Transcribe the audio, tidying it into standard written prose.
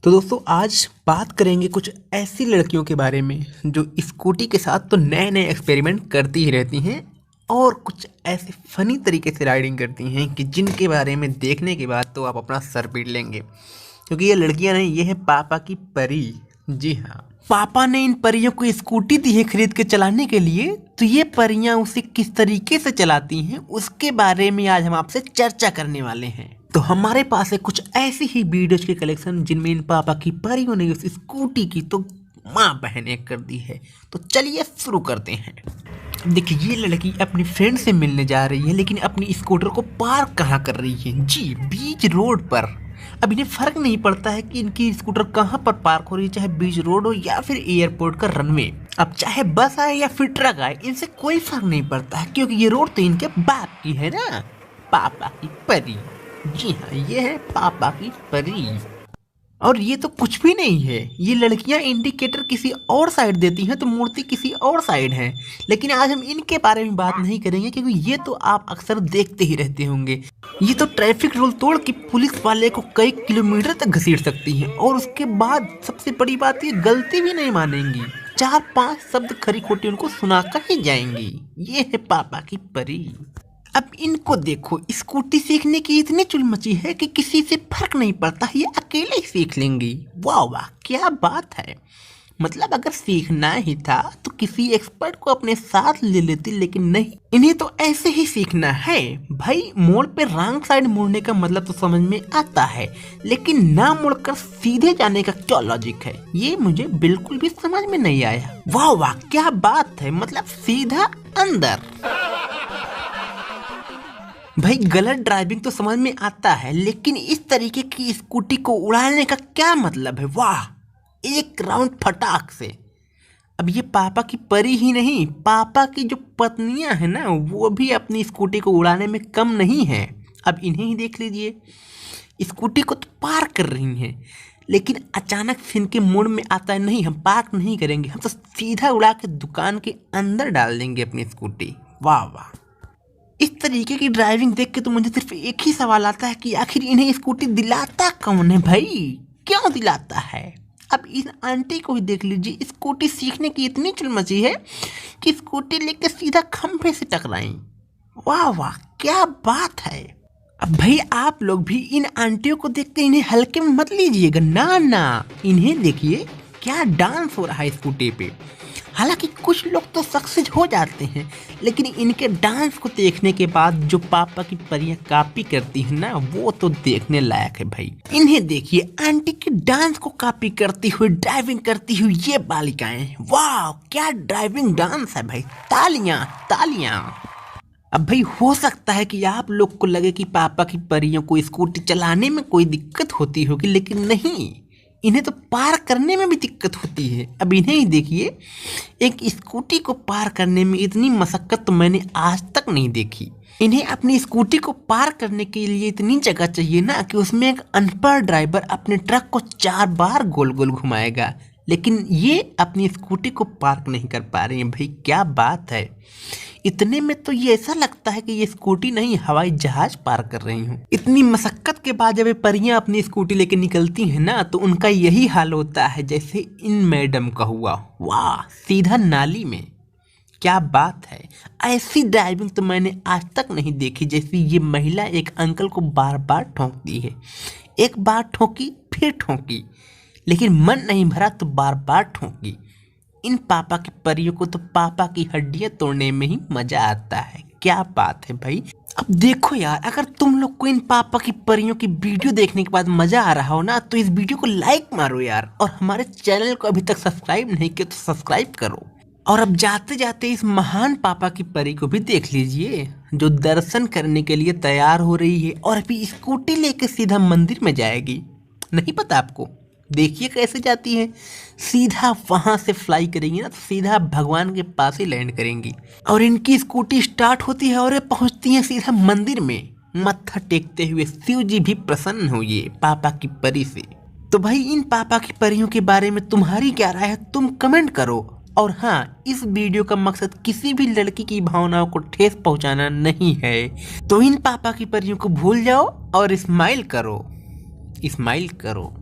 तो दोस्तों आज बात करेंगे कुछ ऐसी लड़कियों के बारे में जो स्कूटी के साथ तो नए नए एक्सपेरिमेंट करती ही रहती हैं और कुछ ऐसे फनी तरीके से राइडिंग करती हैं कि जिनके बारे में देखने के बाद तो आप अपना सर पीट लेंगे, क्योंकि ये लड़कियां नहीं, ये है पापा की परी। जी हाँ, पापा ने इन परियों को स्कूटी दी है खरीद के चलाने के लिए, तो ये परियां उसे किस तरीके से चलाती हैं उसके बारे में आज हम आपसे चर्चा करने वाले हैं। तो हमारे पास है कुछ ऐसी ही वीडियोज के कलेक्शन जिनमें इन पापा की परियों ने उस स्कूटी की तो माँ बहन एक कर दी है। तो चलिए शुरू करते हैं। देखिए, ये लड़की अपनी फ्रेंड से मिलने जा रही है, लेकिन अपनी स्कूटर को पार्क कहाँ कर रही है? जी, बीच रोड पर। अब इन्हें फर्क नहीं पड़ता है कि इनकी स्कूटर कहाँ पर पार्क हो रही है, चाहे बीच रोड हो या फिर एयरपोर्ट का रनवे। अब चाहे बस आए या फिर ट्रक आए, इनसे कोई फर्क नहीं पड़ता है, क्योंकि ये रोड तो इनके बाप की है ना, पापा की परी। जी हाँ, ये है पापा की परी। और ये तो कुछ भी नहीं है, ये लड़कियां इंडिकेटर किसी और साइड देती हैं तो मूर्ति किसी और साइड है। लेकिन आज हम इनके बारे में बात नहीं करेंगे, क्योंकि ये तो आप अक्सर देखते ही रहते होंगे। ये तो ट्रैफिक रूल तोड़ के पुलिस वाले को कई किलोमीटर तक घसीट सकती हैं, और उसके बाद सबसे बड़ी बात, ये गलती भी नहीं मानेंगी। 4-5 शब्द खरी खोटी उनको सुनाकर ही जाएंगी। ये है पापा की परी। अब इनको देखो, स्कूटी सीखने की इतनी चुल मची है कि किसी से फर्क नहीं पड़ता, ये अकेले ही सीख लेंगी। वाह वाह, क्या बात है। मतलब अगर सीखना ही था तो किसी एक्सपर्ट को अपने साथ ले लेती, लेकिन नहीं, इन्हें तो ऐसे ही सीखना है। भाई, मोड़ पे रॉन्ग साइड मुड़ने का मतलब तो समझ में आता है, लेकिन ना मुड़कर सीधे जाने का क्या लॉजिक है, ये मुझे बिल्कुल भी समझ में नहीं आया। वाह वाह, क्या बात है। मतलब सीधा अंदर। भाई, गलत ड्राइविंग तो समझ में आता है, लेकिन इस तरीके की स्कूटी को उड़ाने का क्या मतलब है? वाह, एक राउंड फटाक से। अब ये पापा की परी ही नहीं, पापा की जो पत्नियां हैं ना, वो भी अपनी स्कूटी को उड़ाने में कम नहीं है। अब इन्हें ही देख लीजिए, स्कूटी को तो पार्क कर रही हैं, लेकिन अचानक से इनके मूड में आता है, नहीं, हम पार्क नहीं करेंगे, हम तो सीधा उड़ा के दुकान के अंदर डाल देंगे अपनी स्कूटी। वाह वाह। इस तरीके की ड्राइविंग देख के तो मुझे सिर्फ एक ही सवाल आता है कि आखिर इन्हें स्कूटी दिलाता कौन है भाई? क्यों दिलाता है? अब इन आंटी को ही देख लीजिए, स्कूटी सीखने की इतनी चुल मची है कि स्कूटी लेकर सीधा खंभे से टकराई। वाह वाह, क्या बात है। अब भाई, आप लोग भी इन आंटियों को देखते इन्हें हल्के में मत लीजिएगा, ना ना, इन्हें देखिए क्या डांस हो रहा है स्कूटी पे। हालांकि कुछ लोग तो सक्सेस हो जाते हैं, लेकिन इनके डांस को देखने के बाद जो पापा की परियां कॉपी करती हैं ना, वो तो देखने लायक है भाई। इन्हें देखिए, आंटी की डांस को कॉपी करती हुई, ड्राइविंग करती हुई ये बालिकाएं। वाह, क्या ड्राइविंग डांस है भाई। तालियां तालियां। अब भाई, हो सकता है कि आप लोग को लगे कि पापा की परियों को स्कूटी चलाने में कोई दिक्कत होती होगी, लेकिन नहीं, इन्हें तो पार करने में भी दिक्कत होती है। अब इन्हें ही देखिए, एक स्कूटी को पार करने में इतनी मशक्कत तो मैंने आज तक नहीं देखी। इन्हें अपनी स्कूटी को पार करने के लिए इतनी जगह चाहिए ना कि उसमें एक अनपढ़ ड्राइवर अपने ट्रक को 4 बार गोल गोल घुमाएगा, लेकिन ये अपनी स्कूटी को पार्क नहीं कर पा रही हैं। भाई, क्या बात है। इतने में तो ये ऐसा लगता है कि ये स्कूटी नहीं, हवाई जहाज पार कर रही हूँ। इतनी मशक्कत के बाद जब ये परियां अपनी स्कूटी लेके निकलती हैं ना, तो उनका यही हाल होता है जैसे इन मैडम का हुआ। वाह, सीधा नाली में। क्या बात है। ऐसी ड्राइविंग तो मैंने आज तक नहीं देखी, जैसी ये महिला एक अंकल को बार बार ठोंकती है। एक बार ठोकी, फिर ठोकी, लेकिन मन नहीं भरा तो बार बार ठोकी। इन पापा की परियों को तो पापा की हड्डियां तोड़ने में ही मजा आता है। क्या बात है भाई। अब देखो यार, अगर तुम लोग को इन पापा की परियों की वीडियो देखने के बाद मजा आ रहा हो ना, तो इस वीडियो को लाइक मारो यार, और हमारे चैनल को अभी तक सब्सक्राइब नहीं किया तो सब्सक्राइब करो। और अब जाते जाते इस महान पापा की परी को भी देख लीजिए, जो दर्शन करने के लिए तैयार हो रही है, और अभी स्कूटी लेकर सीधा मंदिर में जाएगी। नहीं पता आपको? देखिए कैसे जाती है, सीधा वहां से फ्लाई करेंगी ना, तो सीधा भगवान के पास ही लैंड करेंगी। और इनकी स्कूटी स्टार्ट होती है और ये पहुंचती है सीधा मंदिर में। मत्था टेकते हुए शिव जी भी प्रसन्न हुए पापा की परी से। तो भाई, इन पापा की परियों के बारे में तुम्हारी क्या राय है, तुम कमेंट करो। और हाँ, इस वीडियो का मकसद किसी भी लड़की की भावनाओं को ठेस पहुंचाना नहीं है। तो इन पापा की परियों को भूल जाओ और स्माइल करो, स्माइल करो।